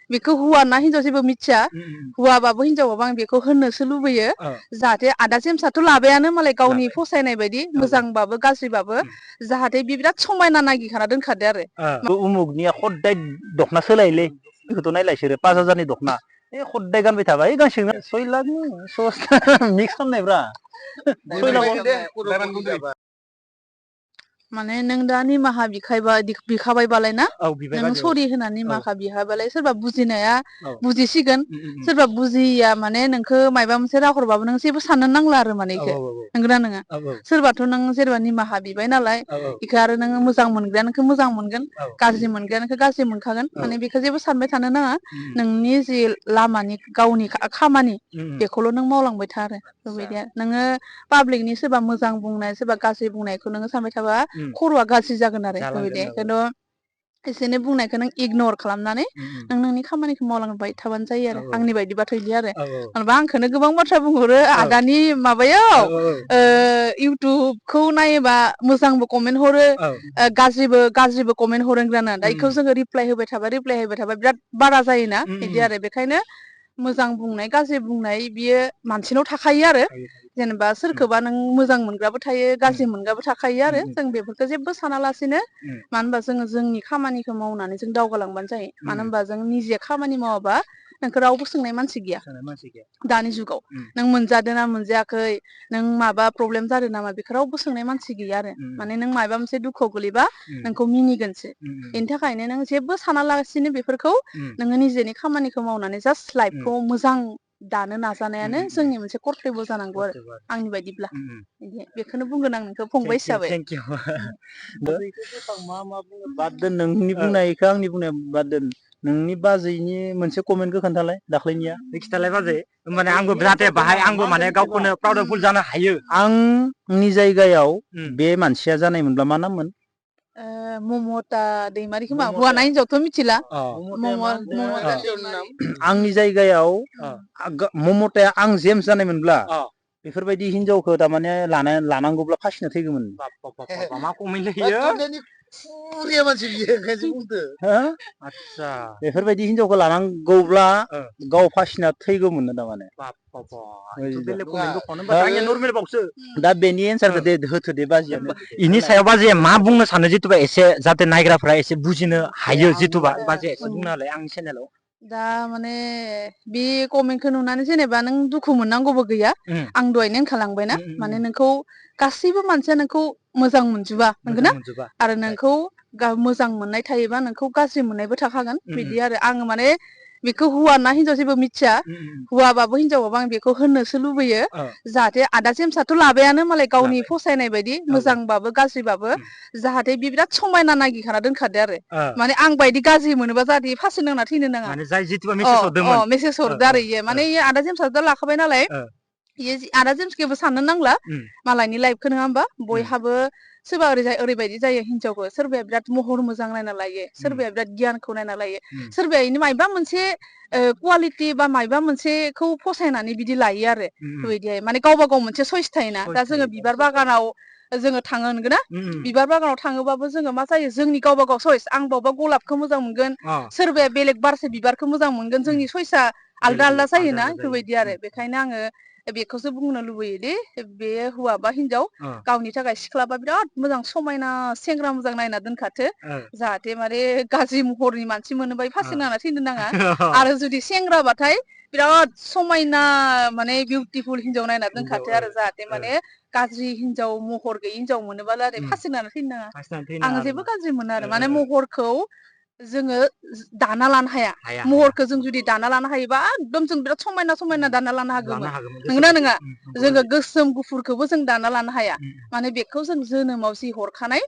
बेखौ हौवा ना हिनजाव जेबो मिथिया हौवाबाबो हिनजावबाबो आं बेखौ होननोसो लुबैयो जाहाथे आदा जेमसाथ' लाबायानो मालाय गावनि फसायनाय बायदि मोजांबाबो गाज्रिबाबो जाहाथे बे बिराद समायना नागिरखाना दोनखादो आरो उमुगनिया खदाय दखना सोलायोलै बेखौथ' नायलाय बिसोरो 5000नि दखना खदाय गानबाय थाबाय गांसे 6 लाखनि 6 मिक्स खालामनायब्रा 6 लाख माने नों दा निमाहा बिखाबायबालाय ना नों सरि होनानै निमाहा बिहाबालाय सोरबा बुजिनाया बुजिसिगोन सोरबा बुजिया माने नोंखौ मायबा मोनसे रायहरबाबो नों जेबो साननो नांला आरो माने इखो नंगौना नङा सोरबाथ' नों जेनेबा निमाहा बिबाय नालाय इखो आरो नोङो मोजां मोनग्राया नोंखौ मोजां मोनगोन गाज्रि मोनग्राया नोंखौ गाज्रि मोनखागोन माने बेखौ जेबो सानबाय थानो नाङा नोंनि जि लामानि गावनि खामानि बेखौल' नों मावलांबाय था आरो बेबायदि नोङो पाब्लिकनि सोरबा मोजां बुंनाय सोरबा गाज्रि बुंनायखौ नोङो सानबाय थाबा खर'आ गाज्रि जागोन आरो बेबायदि बेखायनोथ' एसेनो बुंनायखौ नों इगनर खालामनानै नों नोंनि खामानिखौ मावलांबाय थाबानो जायो आरो आंनि बायदिबाथ' इदि आरो मानोबा आंखौनो गोबां बाथ्रा बुंहरो आदानि माबायाव इउटुबखौ नायोबा मोजांबो कमेन्ट हरो गाज्रिबो कमेन्ट हरो होनग्राना दा बेखौ जोङो रिप्लाय होबाय थाबा बिराद बारा जायोना बिदि आरो बेखायनो मोजां बुंनाय गाज्रि बुंनाय बियो मानसिनाव थाखायो आरो जेनेबा सोरखौबा नों मोजां मोनग्राबो थायो गाज्रि मोनग्राबो थाखायो आरो जों बेफोरखौ जेबो सानालासिनो मानो होनबा जोङो जोंनि खामानिखौ मावनानै जों दावगालांबानो जायो मानो होनबा जों निजे खामानि मावाबा नोंखौ रावबो सोंनाय मानसि गैया दानि जुगाव नों मोनजादों ना मोनजायाखै नों माबा प्रब्लेम जादों नामा बेखौ रावबो सोंनाय मानसि गैया आरो माने नों माबा मोनसे दुखुआव गोलैबा नोंखौ मिनिगोनसो बेनि थाखायनो नों जेबो सानालासिनो बेफोरखौ नोङो निजेनि खामानिखौ मावनानै जास्ट लाइफखौ मोजां दानो नाजानायानो जोंनि मोनसे कर्तब्य जानांगौ आरो आंनि बायदिब्ला बेखौनो बुंगोन आं नोंखौ फंबाय हिसाबै मा बुङो बाद दोन नोंनि बुंनायखौ आंनि बुंनाया बाद दोन नोंनि बाजैनि मोनसे कमेन्टखौ खोन्थालाय दाख्लैनिया खिथालाय बाजै होमबाने आंबो जाहाथे बाहाय आंबो माने गावखौनो प्राउडफुल जानो हायो आंनि जायगायाव बे मानसिया जानायमोनब्ला मा नाममोन ममता दैमारि खोमा हौवा ना हिनजावथ' मिथिला आंनि जायगायाव ममताया आं जेम्स जानायमोनब्ला बेफोरबायदि हिनजावखौ थारमाने लानांगौब्ला फासिना थैगौमोन मा कमेन्ट होयो बेफोरबायदि हिनजावखौ लानांगौब्ला गाव फासिना थैगौमोन थारमाने दा बेनि एन्सारखौ दे होथो दे बाजैयानो इनि सायाव बाजैया मा बुंनो सानो जितुबा एसे जाहाथे नायग्राफ्रा एसे बुजिनो हायो जितुबा बाजैया एसे बुंनो हालाय आंनि चेनेलाव दा माने बे कमेन्टखौ नुनानै जेनेबा नों दुखु मोननांगौबो गैया आं दहायनो होनखालांबायना माने नोंखौ गासैबो मानसिया नोंखौ मोजां मोनजोबा नंगौना आरो नोंखौ मोजां मोननाय थायोबा नोंखौ गाज्रि मोननायबो थाखागोन बिदि आरो आङो माने बेखौ हौवा ना हिनजाव जेबो मिथिया हौवाबाबो हिनजावबाबो आं बेखौ होननोसो लुबैयो जाहाथे आदा जेमसाथ' लाबायानो मालाय गावनि फसायनाय बायदि मोजांबाबो गाज्रिबाबो जाहाथे बे बिराद समायना नागिरखाना दोनखादो आरो माने आं बायदि गाज्रि मोनोबा जाहाथे फासि नांना थैनो नाङा मेसेज हरदो आरो इयो माने आदा जेमसाथ' लाखाबाय नालाय आदा जेमसखौबो साननो नांला मालायनि लाइफखौ नङा होमबा बयहाबो सोरबा ओरैबायदि जायो हिनजावखौ सोरबाया बिराद महर मोजां नायना लायो सोरबाया बिराद गियानखौ नायना लायो सोरबाया इनो मायबा मोनसे कुवालिटि बा मायबा मोनसेखौ फसायनानै बिदि लायो आरो बेबायदिहाय माने गावबा गाव मोनसे सयस थायोना दा जोङो बिबार बागानाव जोङो थाङो नंगौना बिबार बागानाव थाङोबाबो जोङो मा जायो जोंनि गावबा गाव सयस आं बबेबा गलाबखौ मोजां मोनगोन सोरबाया बेलेग बारसे बिबारखौ मोजां मोनगोन जोंनि सयसा आलदा आलदा जायोना बेफोरबायदि आरो बेखायनो आङो बेखौसो बुंनो लुबैयो दे बे हौवा बा हिनजाव गावनि थाखाय सिख्लाबा बिराद मोजां समायना सेंग्रा मोजां नायना दोनखाथो जाहाथे माने गाज्रि महरनि मानसि मोनोबा फासि नांना थैनो नाङा आरो जुदि सेंग्राबाथाय बिराद समायना माने बिउटिफुल हिनजाव नायना दोनखाथो आरो जाहाथे माने गाज्रि हिनजाव महर गैयि हिनजाव मोनोबाल आरो फासि नांना थैनो नाङा आङो जेबो गाज्रि मोना आरो माने महरखौ जोङो दाना लानो हाया महरखौ जों जुदि दाना लानो हायोबा एकदम जों बिराद समायना समायना दाना लानो हागौमोन नंगौना नङा जोङो गोसोम गुफुरखौबो जों दाना लानो हाया माने बेखौ जों जोनोमाव जि हरखानाय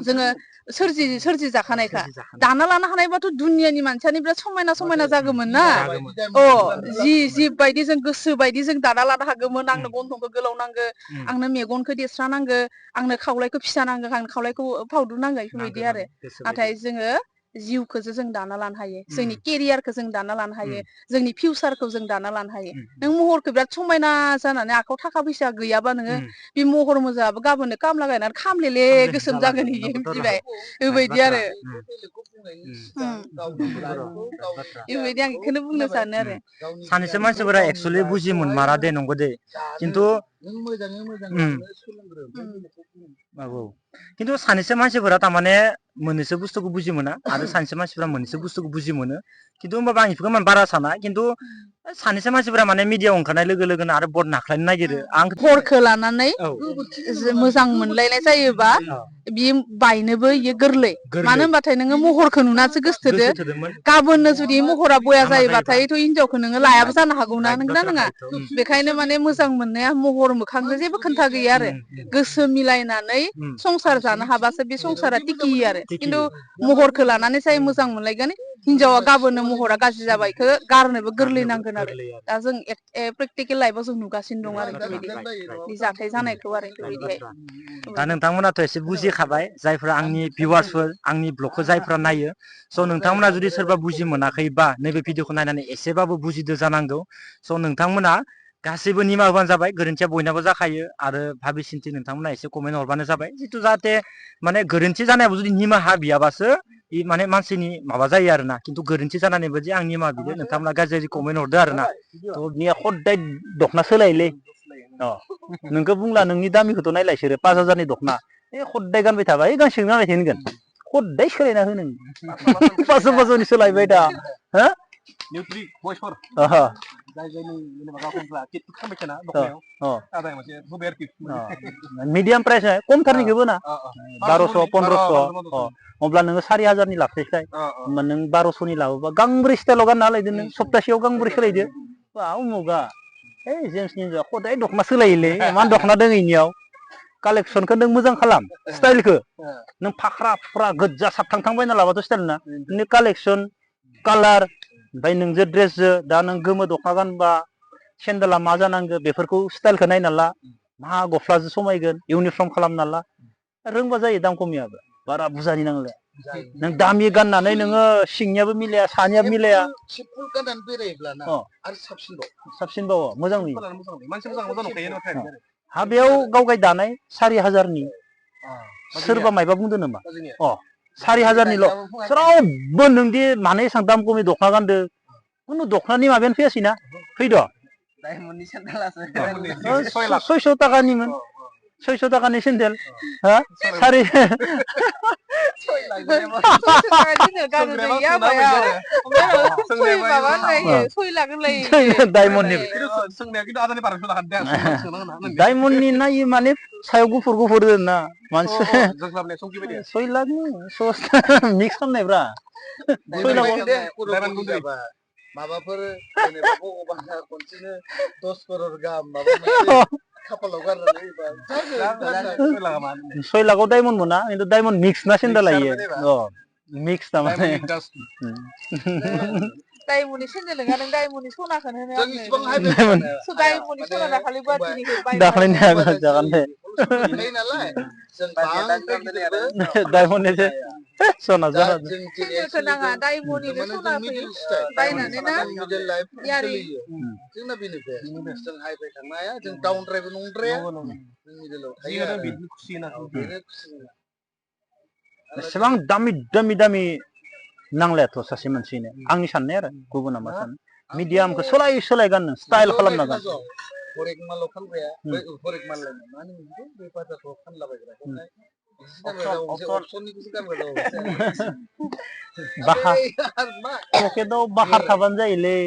जोङो सोरजि जाखानायखा दाना लानो हानायबाथ' दुनियानि मानसियानो बिराद समायना समायना जागौमोन ना जि बायदि जों गोसो बायदि जों दाना लानो हागौमोन आंनो गन्थंखौ गोलाव नांगौ आंनो मेगनखौ देरस्रा नांगौ आंनो खावलायखौ फिसा नांगौ आंनो खावलायखौ फावदु नांगौ बेफोरबायदि आरो नाथाय जोङो जिउखौसो जों दाना लानो हायो जोंनि केरियारखौ जों दाना लानो हायो जोंनि फिउचारखौ जों दाना लानो हायो नों महरखौ बिराद समायना जानानै आखायाव थाखा फैसा गैयाबा नोङो बे महर मोजाङाबो गाबोननो खामला गायनानै खामलेले गोसोम जागोन इयो मिथिबाय बेबायदि आरो बेबायदि आं बेखौनो बुंनो सानो आरो सानैसो मानसिफोरा एक्चुअली बुजि मोनमारा दे नंगौ दे खिन्थु खिन्थु सानैसो मानसिफोरा तारमाने मोननैसो बुस्थुखौ बुजि मोना आरो सानैसो मानसिफोरा मोननैसो बुस्थुखौ बुजि मोनो खिन्थु होमबाबो आं बेखौ बारा साना खिन्थु सानैसो मानसिफोरा माने मिडियाआव ओंखारनाय लोगो लोगोनो आरो बद नाख्लायनो नागिरो आं हरखौ लानानै मोजां मोनलायनाय जायोबा बियो बायनोबो इयो गोरलै मानो होनबाथाय नोङो महरखौ नुनासो गोसथोदो गाबोननो जुदि महरा बया जायोबाथायथ' हिनजावखौ नोङो लायाबो जानो हागौना नोंगोना नङा बेखायनो माने मोजां मोननाया महर मोखांजों जेबो खोन्था गैया आरो गोसो मिलायनानै संसार जानो हाबासो बे संसारा टिकियो आरो खिन्थु महरखौ लानानै जाय मोजां मोनलायगोन हिनजावा गाबोननो महरा गाज्रि जाबायखो गारनोबो गोरलै नांगोन आरो दा जों प्रेक्टिकेल लाइफआव जों नुगासिनो दं आरो बेबायदि जाथाय जानायखौ आरो बेबायदिहाय दा नोंथांमोनाथ' एसे बुजिखाबाय जायफ्रा आंनि भिउवार्सफोर आंनि ब्लगखौ जायफ्रा नायो स' नोंथांमोना जुदि सोरबा बुजि मोनाखैबा नैबे भिडिअखौ नायनानै एसेबाबो बुजिदो जानांगौ स' नोंथांमोना गासैबो निमाहा होबानो जाबाय गोरोन्थिया बयनाबो जाखायो आरो भाबि सिन्थि नोंथांमोना एसे कमेन्ट हरबानो जाबाय जितु जाहाथे माने गोरोन्थि जानायाबो जुदि निमाहा बियाबासो माने मानसिनि माबा जायो आरोना खिन्थु गोरोन्थि जानानैबो जे आं निमाहा बिदो नोंथांमोना गाज्रि कमेन्ट हरदो आरोना निया खदाय दखना सोलायोलै नोंखौ बुंला नोंनि दामिखौथ' नायलाय सोरो 5000नि दखना खदाय गानबाय थाबा गांसेखौनो गानबाय थायो होनगोन खदाय सोलायना हो नों 500 सोलायबाय दा हो निउट्रि बयसर मिडियाम प्राइस खमथारनिखौबो ना 1200 1500 अब्ला नोङो 4000नि लाबोसै होमबा नों 1200नि लाबोबा गांब्रै स्टाइलाव गानना लायदो नों सप्तासेयाव गांब्रै सोलायदो बा उमुगा ओइ जेम्सनि खदाय दखना सोलायोलै इमान दखना दङ इनियाव कालेक्सनखौ नों मोजां खालाम स्टाइलखौ नों फाख्रा फुख्रा गोज्जा साबथांथां बायना लाबाथ' स्टाइल ना नोंनि कालेक्सन कालार ओमफ्राय नोंजों ड्रेसजों दा नों गोमो दखना गानबा सेन्देला मा जानांगौ बेफोरखौ स्टाइलखौ नायना ला मा गस्लाजों समायगोन इउनिफर्म खालामना ला रोंबा जायो दाम खमियाबो बारा बुरजानि नांलाया नों दामि गाननानै नोङो सिंनियाबो मिलाया सानियाबो मिलाया सिम्पोल गाननानै बेरायोब्ला ना आरो साबसिनबाव मोजां नुयो हाबायाव गावगाय दानाय 4000नि सोरबा मायबा बुंदों नामा 4000निल' रावबो नोंदि माने एसां दाम खमनि दखना गानदो खुनु दखनानि माबायानो फैयासैना फैद' 600 टाकानिमोन 600 टाकानि सेन्देल हा 4 डायमन्डनि नायो माने सायाव गुफुर गुफुर ना मानसि 6 लाखनि मिक्स खालामनायब्रा 6 लाख माबाफोर जेनेबा भगबाना खनसेनो 10 करोड़ गाहाम माबा मोनसे खाफालाव गारनानै 6 लाखआव डायमन्ड मोना खिन्थु डायमन्ड मिक्स ना सेन्देला इयो मिक्स तारमाने डायमन्डनि सेन्देल नङा नों डायमन्डनि सनाखौनो होनो डायमन्डनि सना दाखालि गुवाहाटीनिखौ दाखालिनि जागोन दे डायमन्डनि सना जाना सेन्देलखौ नाङा डायमन्डनिनो सना फैयो बायनानै ना यारि जोंना बेनो बे जों हाइफाइ थांनो हाया जों डाउनद्रायबो नंद्राया जों मिडलआव थायो आरो बेनो खुसि एसेबां दामि दामि दामि नांलायाथ' सासे मानसिनो आंनि साननाय आरो गुबुना मा सानो मिडियामखौ सोलाय सोलाय गाननो स्टाइल खालामना गान हरेकमालाव फानग्राया हरेकमाल लायनो मा होनो बेखौ बे बाजारफ्राव फानलाबायग्राखौ पकेटाव बाखार थाबानो जायोलै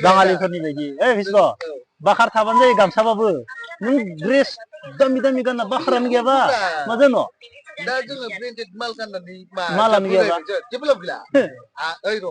बाङालिफोरनि बायदि ओइ बिस्व बाखार थाबानो जायो गामसाबाबो नों ड्रेस दामि दामि गानना बाखारानो गैयाबा मा जानो दा जोङो ब्रेन्डेड माल गाननानै मालानो गैयाबा जेबो लाब गैला ओइ र'